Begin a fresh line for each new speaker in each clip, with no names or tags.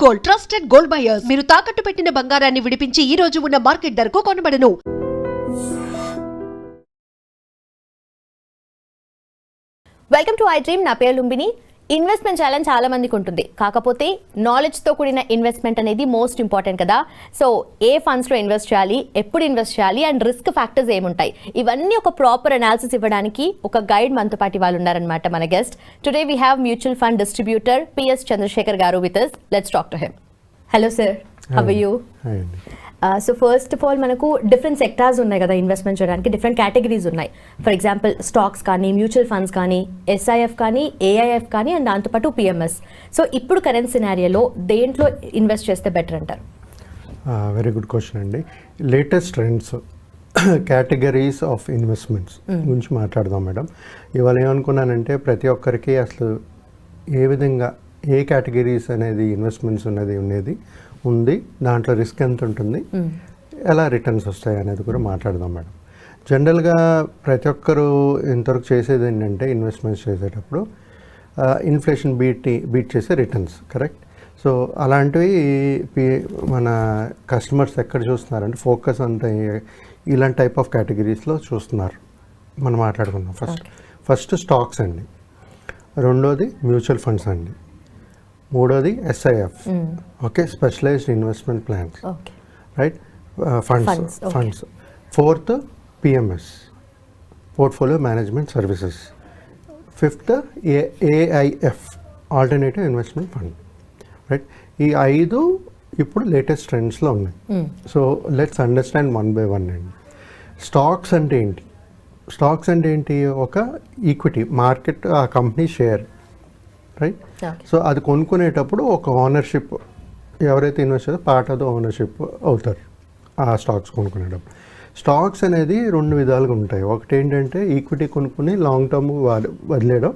Gold trusted gold buyers మీరు తాకట్టు పెట్టిన బంగారాన్ని విడిపించి ఈ రోజు ఉన్న మార్కెట్ ధరకు కొనబడను.
Welcome to I dream. నా పేరు లుంబిని. ఇన్వెస్ట్మెంట్ చేయాలని చాలా మందికి ఉంటుంది, కాకపోతే నాలెడ్జ్తో కూడిన ఇన్వెస్ట్మెంట్ అనేది మోస్ట్ ఇంపార్టెంట్ కదా. సో ఏ ఫండ్స్లో ఇన్వెస్ట్ చేయాలి, ఎప్పుడు ఇన్వెస్ట్ చేయాలి అండ్ రిస్క్ ఫ్యాక్టర్స్ ఏముంటాయి, ఇవన్నీ ఒక ప్రాపర్ అనాలిసిస్ ఇవ్వడానికి ఒక గైడ్ మనతో పాటు వాళ్ళు ఉన్నారనమాట. మన guest today we have mutual fund distributor PS Chandrashekar garu with us. Let's talk to him. Hello sir, how are you? So first of all మనకు డిఫరెంట్ సెక్టార్స్ ఉన్నాయి కదా ఇన్వెస్ట్మెంట్ చేయడానికి, డిఫరెంట్ కేటగిరీస్ ఉన్నాయి. ఫర్ ఎగ్జాంపుల్ స్టాక్స్ కానీ, mutual funds కానీ, SIF కానీ, AIF కానీ and దాంతోపాటు PMS. సో ఇప్పుడు కరెంట్ సినారియోలో దేంట్లో ఇన్వెస్ట్ చేస్తే బెటర్ అంటారు?
వెరీ గుడ్ క్వశ్చన్ అండి. Latest trends categories of investments గురించి మాట్లాడదాం మేడం. ఇవాళ ఏమనుకున్నానంటే ప్రతి ఒక్కరికి అసలు ఏ విధంగా ఏ కేటగిరీస్ అనేది ఇన్వెస్ట్మెంట్స్ ఉన్నది ఉంది, దాంట్లో రిస్క్ ఎంత ఉంటుంది, ఎలా రిటర్న్స్ వస్తాయి అనేది కూడా మాట్లాడదాం మేడం. జనరల్గా ప్రతి ఒక్కరూ ఇంతవరకు చేసేది ఏంటంటే ఇన్వెస్ట్మెంట్స్ చేసేటప్పుడు ఇన్ఫ్లేషన్ బీట్ చేసే రిటర్న్స్, కరెక్ట్. సో అలాంటివి మన కస్టమర్స్ ఎక్కడ చూస్తున్నారంటే ఫోకస్ అంతా ఇలాంటి టైప్ ఆఫ్ కేటగిరీస్లో చూస్తున్నారు. మనం మాట్లాడుకున్నాం ఫస్ట్ స్టాక్స్ అండి, రెండోది మ్యూచువల్ ఫండ్స్ అండి, మూడోది SIF, okay, specialised investment plans, right, funds. Fourth PMS, portfolio management services. Fifth AIF, alternative investment fund, right. ఈ 5 ఇప్పుడు లేటెస్ట్ ట్రెండ్స్లో ఉన్నాయి. So let's understand one by one అండి. స్టాక్స్ అంటే ఏంటి? స్టాక్స్ అంటే ఏంటి? ఒక ఈక్విటీ, మార్కెట్, ఆ కంపెనీ షేర్, రైట్. సో అది కొనుక్కునేటప్పుడు ఒక ఓనర్షిప్, ఎవరైతే ఇన్వెస్ట్ చేస్తారో పార్ట్ ఆఫ్ ద ఓనర్షిప్ అవుతారు ఆ స్టాక్స్ కొనుక్కునేటప్పుడు. స్టాక్స్ అనేది 2 విధాలుగా ఉంటాయి. ఒకటి ఏంటంటే ఈక్విటీ కొనుక్కుని లాంగ్ టర్మ్ వదిలేయడం,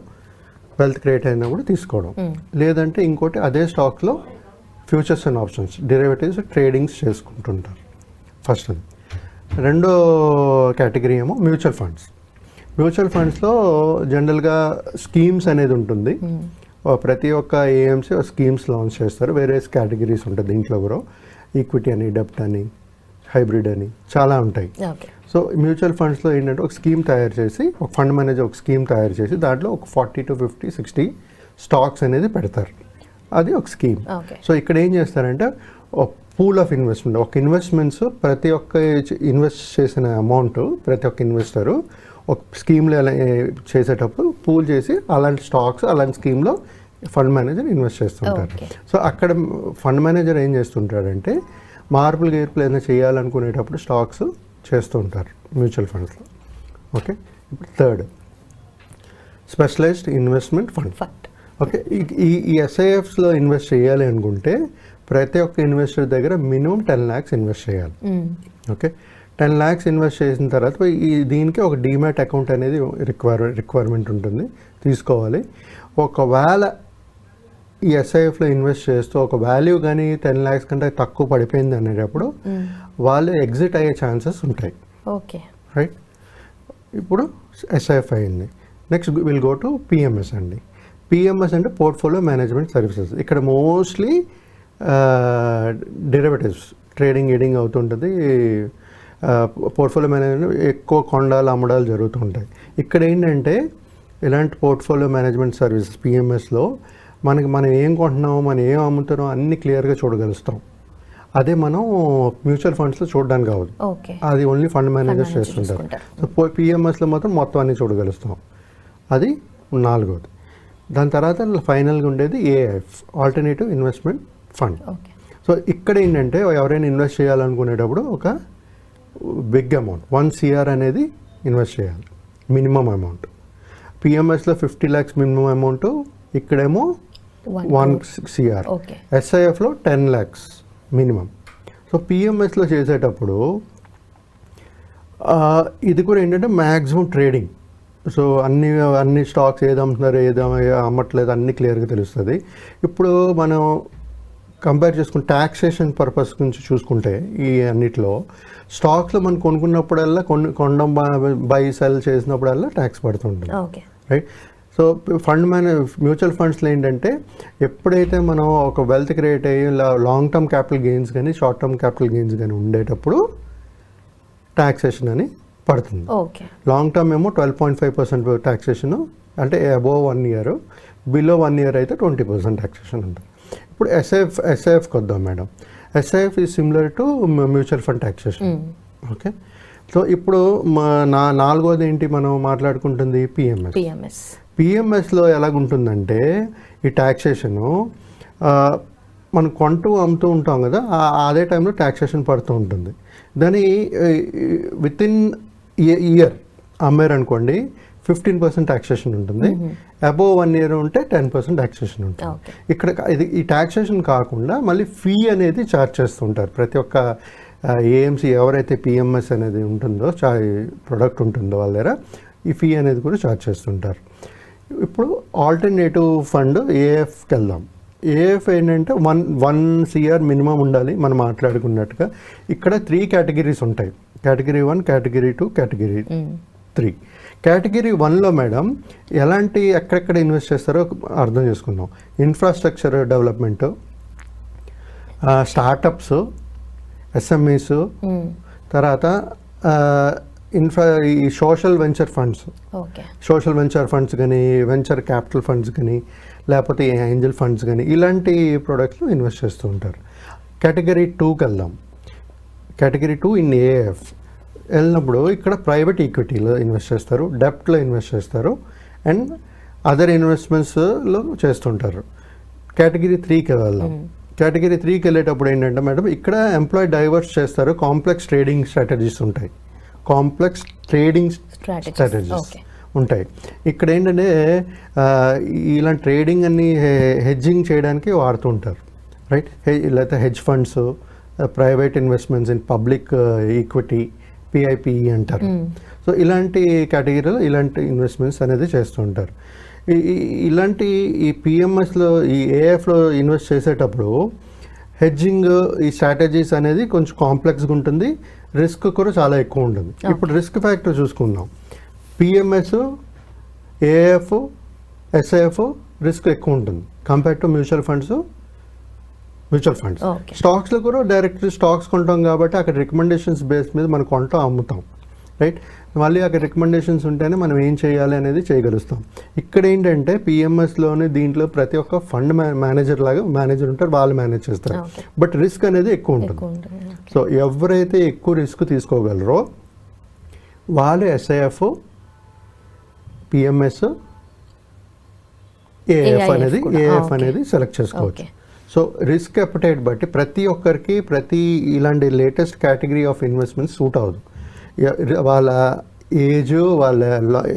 వెల్త్ క్రియేట్ అయినప్పుడు తీసుకోవడం. లేదంటే ఇంకోటి అదే స్టాక్స్లో futures and options, derivatives tradings చేసుకుంటుంటారు. ఫస్ట్ అది. రెండో కేటగిరీ ఏమో మ్యూచువల్ ఫండ్స్. మ్యూచువల్ ఫండ్స్లో జనరల్గా స్కీమ్స్ అనేది ఉంటుంది. ప్రతి ఒక్క AMC స్కీమ్స్ లాంచ్ చేస్తారు. వేరే కేటగిరీస్ ఉంటుంది దీంట్లో కూడా, ఈక్విటీ అని, డెప్ట్ అని, హైబ్రిడ్ అని చాలా ఉంటాయి. సో మ్యూచువల్ ఫండ్స్లో ఏంటంటే ఒక స్కీమ్ తయారు చేసి, ఒక ఫండ్ మేనేజర్ ఒక స్కీమ్ తయారు చేసి దాంట్లో ఒక 40 to 50, 60 స్టాక్స్ అనేది పెడతారు. అది ఒక స్కీమ్. సో ఇక్కడ ఏం చేస్తారంటే ఒక పూల్ ఆఫ్ ఇన్వెస్ట్మెంట్, ఒక ఇన్వెస్ట్మెంట్స్ ప్రతి ఒక్క ఇన్వెస్ట్ చేసిన అమౌంట్ ప్రతి ఒక్క ఇన్వెస్టరు ఒక స్కీమ్లో చేసేటప్పుడు పూల్ చేసి అలాంటి స్టాక్స్ అలాంటి స్కీమ్లో ఫండ్ మేనేజర్ ఇన్వెస్ట్ చేస్తుంటారు. సో అక్కడ ఫండ్ మేనేజర్ ఏం చేస్తుంటాడంటే మార్పులు ఏదైనా చేయాలనుకునేటప్పుడు స్టాక్స్ చేస్తూ ఉంటారు మ్యూచువల్ ఫండ్స్లో. ఓకే, ఇప్పుడు third specialised investment fund. Okay, ఈ SIFస్లో ఇన్వెస్ట్ చేయాలి అనుకుంటే ప్రతి ఒక్క ఇన్వెస్టర్ దగ్గర మినిమం 10 lakhs ఇన్వెస్ట్ చేయాలి. ఓకే, 10 lakhs ఇన్వెస్ట్ చేసిన తర్వాత దీనికి ఒక డీమ్యాట్ అకౌంట్ అనేది రిక్వైర్మెంట్ ఉంటుంది, తీసుకోవాలి. ఒకవేళ ఈ SIFలో ఇన్వెస్ట్ చేస్తూ ఒక వాల్యూ కానీ 10 lakhs కంటే తక్కువ పడిపోయింది అనేటప్పుడు వాళ్ళు ఎగ్జిట్ అయ్యే ఛాన్సెస్ ఉంటాయి. Okay, right. ఇప్పుడు SIF అయింది. Next will go to PMS అండి. PMS అంటే పోర్ట్ఫోలియో మేనేజ్మెంట్ సర్వీసెస్. ఇక్కడ మోస్ట్లీ డెరివేటివ్స్ ట్రేడింగ్ అవుతుంటుంది. పోర్ట్ఫోలియో మేనేజ్మెంట్ ఎక్కువ కొండాలు అమ్మడాలు జరుగుతుంటాయి. ఇక్కడ ఏంటంటే ఇలాంటి పోర్ట్ఫోలియో మేనేజ్మెంట్ సర్వీసెస్ PMSలో మనం ఏం కొంటున్నామో, మనం ఏం అమ్ముతున్నామో అన్ని క్లియర్గా చూడగలుస్తాం. అదే మనం మ్యూచువల్ ఫండ్స్లో చూడడానికి కావద్దు, అది ఓన్లీ ఫండ్ మేనేజర్స్ చేస్తుంటారు. సో PMSలో మాత్రం మొత్తం అన్ని చూడగలుస్తాం. అది 4వది. దాని తర్వాత ఫైనల్గా ఉండేది AIF, alternative investment fund. So ఇక్కడ ఏంటంటే ఎవరైనా ఇన్వెస్ట్ చేయాలనుకునేటప్పుడు ఒక బిగ్ అమౌంట్ 1 crore అనేది ఇన్వెస్ట్ చేయాలి, మినిమం అమౌంట్. PMSలో 50 lakhs మినిమం అమౌంట్, ఇక్కడేమో 1 crore. SIFలో 10 lakhs మినిమం. సో PMSలో చేసేటప్పుడు ఇది కూడా ఏంటంటే మ్యాక్సిమం ట్రేడింగ్. సో అన్ని స్టాక్స్ ఏది అమ్ముతున్నారు, ఏది అమ్మట్లేదు అన్నీ క్లియర్గా తెలుస్తుంది. ఇప్పుడు మనం కంపేర్ చేసుకుని ట్యాక్సేషన్ పర్పస్ గురించి చూసుకుంటే ఈ అన్నిట్లో స్టాక్స్లో మనం కొనుక్కున్నప్పుడల్లా కొనడం బై సెల్ చేసినప్పుడల్లా ట్యాక్స్ పడుతుంటుంది, రైట్. సో మ్యూచువల్ ఫండ్స్లో ఏంటంటే ఎప్పుడైతే మనం ఒక వెల్త్ క్రియేట్ అయ్యి లాంగ్ టర్మ్ క్యాపిటల్ గెయిన్స్ కానీ షార్ట్ టర్మ్ క్యాపిటల్ గెయిన్స్ కానీ ఉండేటప్పుడు ట్యాక్సేషన్ అని పడుతుంది.
ఓకే.
లాంగ్ టర్మ్ ఏమో 12.5% ట్యాక్సేషన్, అంటే అబోవ్ 1 ఇయర్, బిలో 1 ఇయర్ అయితే 20% ట్యాక్సేషన్ ఉంటుంది. ఇప్పుడు ఎస్ఐఎఫ్కి వద్దాం madam. SIF is similar to mutual fund taxation. Okay. So ఇప్పుడు నాలుగోది ఏంటి మనం మాట్లాడుకుంటుంది? పిఎంఎస్లో ఎలాగుంటుందంటే ఈ ట్యాక్సేషను మనం కొంటూ అమ్ముతూ ఉంటాం కదా, అదే టైంలో ట్యాక్సేషన్ పడుతూ ఉంటుంది. దాని విత్ ఇన్ ఇయర్ అమ్మారనుకోండి 15% ట్యాక్సేషన్ ఉంటుంది. అబోవ్ 1 ఇయర్ ఉంటే 10% ట్యాక్సేషన్ ఉంటుంది. ఇక్కడ ఈ ట్యాక్సేషన్ కాకుండా మళ్ళీ ఫీ అనేది ఛార్జ్ చేస్తుంటారు. ప్రతి ఒక్క ఏఎంసీ ఎవరైతే పిఎంఎస్ అనేది ఉంటుందో, ప్రొడక్ట్ ఉంటుందో వాళ్ళ దగ్గర ఈ ఫీ అనేది కూడా ఛార్జ్ చేస్తుంటారు. ఇప్పుడు ఆల్టర్నేటివ్ ఫండ్ ఏఎఫ్కి వెళ్దాం. ఏఎఫ్ ఏంటంటే 1 CR మినిమం ఉండాలి. మనం మాట్లాడుకున్నట్టుగా ఇక్కడ 3 కేటగిరీస్ ఉంటాయి. Category 1, category 2, category 3. కేటగిరీ 1లో మేడం ఎక్కడెక్కడ ఇన్వెస్ట్ చేస్తారో అర్థం చేసుకుందాం. ఇన్ఫ్రాస్ట్రక్చర్ డెవలప్మెంట్, స్టార్టప్స్, ఎస్ఎంఈస్, తర్వాత ఈ social venture funds, social venture funds కానీ, వెంచర్ క్యాపిటల్ ఫండ్స్ కానీ, లేకపోతే ఏంజల్ ఫండ్స్ కానీ, ఇలాంటి ప్రోడక్ట్స్లో ఇన్వెస్ట్ చేస్తూ ఉంటారు. కేటగిరీ 2కి వెళ్దాం. కేటగిరీ 2 ఇన్ ఏఎఫ్ వెళ్ళినప్పుడు ఇక్కడ ప్రైవేట్ ఈక్విటీలో ఇన్వెస్ట్ చేస్తారు, డెప్ట్లో ఇన్వెస్ట్ చేస్తారు, అండ్ అదర్ ఇన్వెస్ట్మెంట్స్లో చేస్తుంటారు. కేటగిరీ 3కి వెళ్దాం. కేటగిరీ 3కి వెళ్ళేటప్పుడు ఏంటంటే మేడం ఇక్కడ ఎంప్లాయ్ డైవర్స్ చేస్తారు. కాంప్లెక్స్ ట్రేడింగ్ స్ట్రాటజీస్ ఉంటాయి. కాంప్లెక్స్ ట్రేడింగ్ స్ట్రాటజీస్ ఉంటాయి. ఇక్కడ ఏంటంటే ఇలాంటి ట్రేడింగ్ అన్ని హెడ్జింగ్ చేయడానికి వాడుతూ ఉంటారు, రైట్? లేకపోతే hedge funds, private investments in public equity, PIPE అంటారు. సో ఇలాంటి కేటగిరీలో ఇలాంటి ఇన్వెస్ట్మెంట్స్ అనేది చేస్తూ ఉంటారు. ఇలాంటి ఈ పిఎంఎస్లో, ఈ ఏఎఫ్లో ఇన్వెస్ట్ చేసేటప్పుడు హెడ్జింగ్, ఈ స్ట్రాటజీస్ అనేది కొంచెం కాంప్లెక్స్గా ఉంటుంది, రిస్క్ కూడా చాలా ఎక్కువ ఉంటుంది. ఇప్పుడు రిస్క్ ఫ్యాక్టర్ చూసుకుందాం. పిఎంఎస్, ఏఎఫ్, ఎస్ఐఎఫ్ రిస్క్ ఎక్కువ ఉంటుంది కంపేర్ టు మ్యూచువల్ ఫండ్స్. స్టాక్స్లో కూడా డైరెక్ట్ స్టాక్స్ కొంటాం కాబట్టి అక్కడ రికమెండేషన్స్ బేస్ మీద మనం కొంటాం, అమ్ముతాం, రైట్? మళ్ళీ అక్కడ రికమెండేషన్స్ ఉంటేనే మనం ఏం చేయాలి అనేది చేయగలుగుతాం. ఇక్కడ ఏంటంటే పిఎంఎస్లోని దీంట్లో ప్రతి ఒక్క ఫండ్ మేనేజర్ ఉంటారు, వాళ్ళు మేనేజ్ చేస్తారు. బట్ రిస్క్ అనేది ఎక్కువ ఉంటుంది. సో ఎవరైతే ఎక్కువ రిస్క్ తీసుకోగలరో వాళ్ళు ఎస్ఐఎఫ్, పిఎంఎస్, ఏఎఫ్ అనేది సెలెక్ట్ చేసుకోవచ్చు. సో రిస్క్ అపెటైట్ బట్టి ప్రతి ఒక్కరికి ఇలాంటి latest category of investments suit అవ్వదు. వాళ్ళ ఏజ్, వాళ్ళ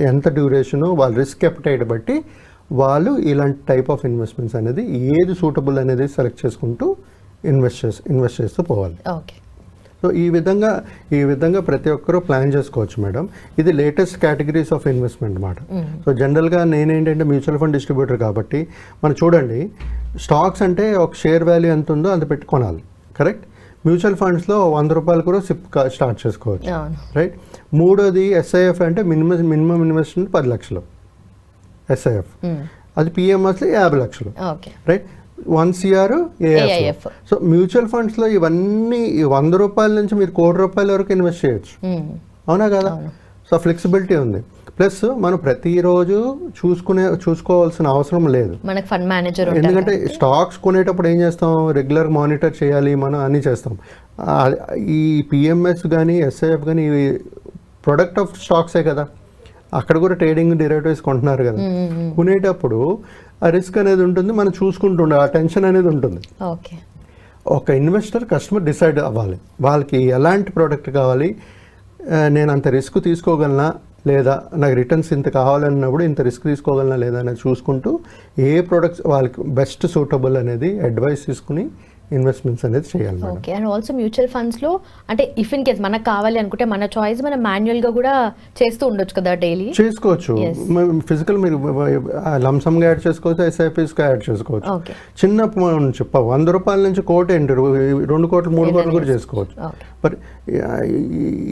ఎంత డ్యూరేషను, వాళ్ళ రిస్క్ అపెటైట్ బట్టి వాళ్ళు ఇలాంటి టైప్ ఆఫ్ ఇన్వెస్ట్మెంట్స్ అనేది ఏది సూటబుల్ అనేది సెలెక్ట్ చేసుకుంటూ ఇన్వెస్ట్ చేస్తూ పోవాలి. సో ఈ విధంగా ప్రతి ఒక్కరూ ప్లాన్ చేసుకోవచ్చు మేడం. ఇది లేటెస్ట్ కేటగిరీస్ ఆఫ్ ఇన్వెస్ట్మెంట్ అన్నమాట. సో జనరల్గా నేనేంటంటే మ్యూచువల్ ఫండ్ డిస్ట్రిబ్యూటర్ కాబట్టి మనం చూడండి, స్టాక్స్ అంటే ఒక షేర్ వాల్యూ ఎంత ఉందో అంత పెట్టి కొనాలి, కరెక్ట్? మ్యూచువల్ ఫండ్స్లో 100 రూపాయలు కూడా సిప్ స్టార్ట్ చేసుకోవచ్చు, రైట్? మూడోది ఎస్ఐఎఫ్ అంటే మినిమం ఇన్వెస్ట్మెంట్ 10 లక్షలు ఎస్ఐఎఫ్. అది పిఎంఎస్లో 50 లక్షలు, right? 1 CR AF. So mutual ఫండ్స్లో ఇవన్నీ 100 రూపాయల నుంచి మీరు 1 కోటి రూపాయల వరకు ఇన్వెస్ట్ చేయొచ్చు, అవునా కదా? సో ఫ్లెక్సిబిలిటీ ఉంది. ప్లస్ మనం ప్రతిరోజు చూసుకోవాల్సిన అవసరం లేదు, మనకు ఫండ్ మేనేజర్. ఎందుకంటే స్టాక్స్ కొనేటప్పుడు ఏం చేస్తాం, రెగ్యులర్ మానిటర్ చేయాలి, మనం అన్నీ చేస్తాం. ఈ పిఎంఎస్ కానీ ఎస్ఐఎఫ్ కానీ ఇవి ప్రొడక్ట్ ఆఫ్ స్టాక్సే కదా, అక్కడ కూడా ట్రేడింగ్ డెరివేటివ్స్ కొంటున్నారు కదా. కొనేటప్పుడు ఆ రిస్క్ అనేది ఉంటుంది, మనం చూసుకుంటుండే ఆ టెన్షన్ అనేది ఉంటుంది. ఒక ఇన్వెస్టర్, కస్టమర్ డిసైడ్ అవ్వాలి వాళ్ళకి ఎలాంటి ప్రోడక్ట్ కావాలి, నేను అంత రిస్క్ తీసుకోగలనా లేదా, నాకు రిటర్న్స్ ఇంత కావాలన్నప్పుడు ఇంత రిస్క్ తీసుకోగలనా లేదా అనేది చూసుకుంటూ ఏ ప్రోడక్ట్స్ వాళ్ళకి బెస్ట్ సూటబుల్ అనేది అడ్వైస్ తీసుకుని ఇన్వెస్ట్మెంట్స్ అనేది చేయాలి madam.
Okay. And also mutual ఫండ్స్లో అంటే ఇఫ్ ఇన్ కేస్ మనకు కావాలి అనుకుంటే మన చాయిస్ మనం మాన్యువల్గా కూడా చేస్తూ ఉండొచ్చు కదా డైలీ.
చేసుకోవచ్చు. ఫిజికల్ మీరు లంసమ్గా యాడ్ చేసుకోవచ్చు, ఎస్ఐపిస్గా యాడ్ చేసుకోవచ్చు.
ఓకే.
చిన్న నుంచి 100 రూపాయల నుంచి కోటి ఏంటి 2 కోట్లు 3 కోట్లు కూడా చేసుకోవచ్చు. బట్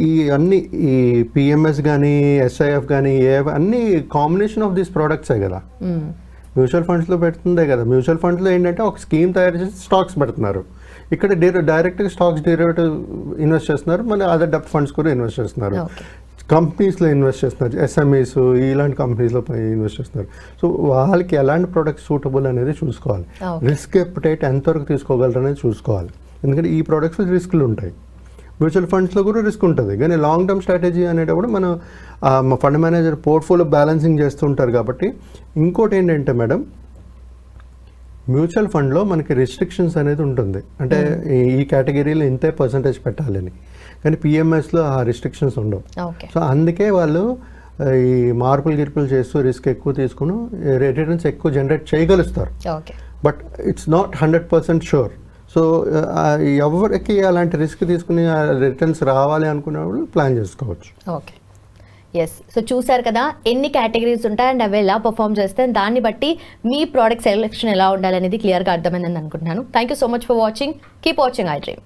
ఈ అన్ని ఈ పిఎంఎస్ కానీ ఎస్ఐఎఫ్ కానీ అన్ని కాంబినేషన్ ఆఫ్ దీస్ ప్రోడక్ట్సే కదా. మ్యూచువల్ ఫండ్స్లో పెడుతుందే కదా. మ్యూచువల్ ఫండ్స్లో ఏంటంటే ఒక స్కీమ్ తయారు చేసి స్టాక్స్ పెడుతున్నారు. ఇక్కడ డైరెక్ట్గా స్టాక్స్ డెరివేటివ్ ఇన్వెస్ట్ చేస్తున్నారు, మళ్ళీ అదర్ డెప్ట్ ఫండ్స్ కూడా ఇన్వెస్ట్ చేస్తున్నారు. కంపెనీస్లో ఇన్వెస్ట్ చేస్తున్నారు, ఎస్ఎంఈస్ ఇలాంటి కంపెనీస్లో ఇన్వెస్ట్ చేస్తున్నారు. సో వాళ్ళకి ఎలాంటి ప్రోడక్ట్స్ సూటబుల్ అనేది చూసుకోవాలి. రిస్క్ ఎప్పుడైతే ఎంతవరకు తీసుకోగలరు అనేది చూసుకోవాలి. ఎందుకంటే ఈ ప్రోడక్ట్స్ రిస్క్లు ఉంటాయి. మ్యూచువల్ ఫండ్స్లో కూడా రిస్క్ ఉంటుంది, కానీ లాంగ్ టర్మ్ స్ట్రాటజీ అనేటప్పుడు మనం ఫండ్ మేనేజర్ పోర్ట్ఫోలియో బ్యాలెన్సింగ్ చేస్తుంటారు. కాబట్టి ఇంకోటి ఏంటంటే మేడం, మ్యూచువల్ ఫండ్లో మనకి రిస్ట్రిక్షన్స్ అనేది ఉంటుంది. అంటే ఈ కేటగిరీలో ఇంతే పర్సంటేజ్ పెట్టాలని, కానీ పిఎంఎస్లో ఆ రిస్ట్రిక్షన్స్ ఉండవు. సో అందుకే వాళ్ళు ఈ గిర్పులు చేస్తూ రిస్క్ ఎక్కువ తీసుకుని రిటర్న్స్ ఎక్కువ జనరేట్ చేయగలుగుతారు. But it's not 100% sure. So ఎవరికి అలాంటి రిస్క్ తీసుకుని రిటర్న్స్ రావాలి అనుకున్నప్పుడు ప్లాన్ చేసుకోవచ్చు.
ఓకే. ఎస్. సో చూసారు కదా ఎన్ని కేటగిరీస్ ఉంటాయి అండ్ అవి ఎలా పర్ఫామ్ చేస్తే దాన్ని బట్టి మీ ప్రోడక్ట్ సెలెక్షన్ ఎలా ఉండాలనేది క్లియర్గా అర్థమైందని అనుకుంటున్నాను. Thank you so much for watching. Keep watching I dream.